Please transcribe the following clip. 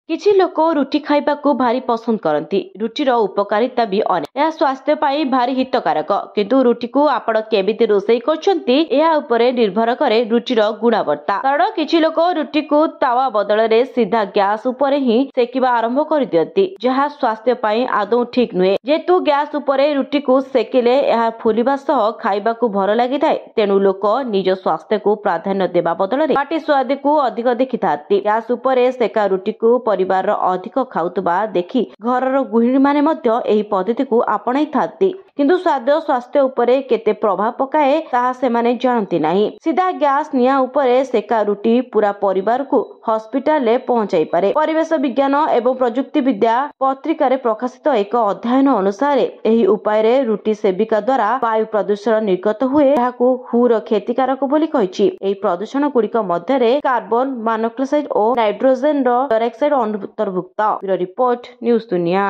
କିଛି ଲୋକ ରୁଟି ଖାଇବାକୁ ଭାରି ପସନ୍ଦ କରନ୍ତି। ରୁଟିର ଉପକାରିତା ବି ଅନେକ। ଏହା ସ୍ୱାସ୍ଥ୍ୟ ପାଇଁ ଭାରି ହିତକାରକ। କିନ୍ତୁ ରୁଟିକୁ ଆପଣ କେମିତି ରୋଷେଇ କରୁଛନ୍ତି ଏହା ଉପରେ ନିର୍ଭର କରେ ରୁଟିର ଗୁଣବତ୍ତା। କାରଣ କିଛି ଲୋକ ରୁଟିକୁ ତାୱା ବଦଳରେ ସିଧା ଗ୍ୟାସ୍ ଉପରେ ହିଁ ସେକିବା ଆରମ୍ଭ କରିଦିଅନ୍ତି, ଯାହା ସ୍ୱାସ୍ଥ୍ୟ ପାଇଁ ଆଦୌ ଠିକ୍ ନୁହେଁ। ଯେହେତୁ ଗ୍ୟାସ୍ ଉପରେ ରୁଟିକୁ ସେକିଲେ ଏହା ଫୁଲିବା ସହ ଖାଇବାକୁ ଭଲ ଲାଗିଥାଏ, ତେଣୁ ଲୋକ ନିଜ ସ୍ୱାସ୍ଥ୍ୟକୁ ପ୍ରାଧାନ୍ୟ ଦେବା ବଦଳରେ ପାଟି ସୁଆଦକୁ ଅଧିକ ଦେଖିଥାନ୍ତି। ଗ୍ୟାସ୍ ଉପରେ ସେକା ରୁଟିକୁ ପରିବାରର ଅଧିକ ଖାଉଥିବା ଦେଖି ଘରର ଗୃହିଣୀମାନେ ମଧ୍ୟ ଏହି ପଦ୍ଧତିକୁ ଆପଣାଇଥାନ୍ତି। କିନ୍ତୁ ସ୍ୱାସ୍ଥ୍ୟ ଉପରେ କେତେ ପ୍ରଭାବ ପକାଏ ତାହା ସେମାନେ ଜାଣନ୍ତି ନାହିଁ। ସିଧା ଗ୍ୟାସ୍ ନିଆଁ ଉପରେ ସେକା ରୁଟି ପୁରା ପରିବାରକୁ ହସ୍ପିଟାଲରେ ପହଞ୍ଚାଇ ପାରେ। ପରିବେଶ ବିଜ୍ଞାନ ଏବଂ ପ୍ରଯୁକ୍ତି ବିଦ୍ୟା ପତ୍ରିକାରେ ପ୍ରକାଶିତ ଏକ ଅଧ୍ୟୟନ ଅନୁସାରେ ଏହି ଉପାୟରେ ରୁଟି ସେବିକା ଦ୍ୱାରା ବାୟୁ ପ୍ରଦୂଷଣ ନିର୍ଗତ ହୁଏ, ଯାହାକୁ ହୁର କ୍ଷତିକାରକ ବୋଲି କହିଛି। ଏହି ପ୍ରଦୂଷଣ ଗୁଡିକ ମଧ୍ୟରେ କାର୍ବନ ମନୋକ୍ସାଇଡ୍ ଓ ନାଇଟ୍ରୋଜେନ ଡାଇଅକ୍ସାଇଡ୍ ଅନ୍ତର୍ଭୁକ୍ତ। ରିପୋର୍ଟ ନ୍ୟୁଜ ଦୁନିଆ।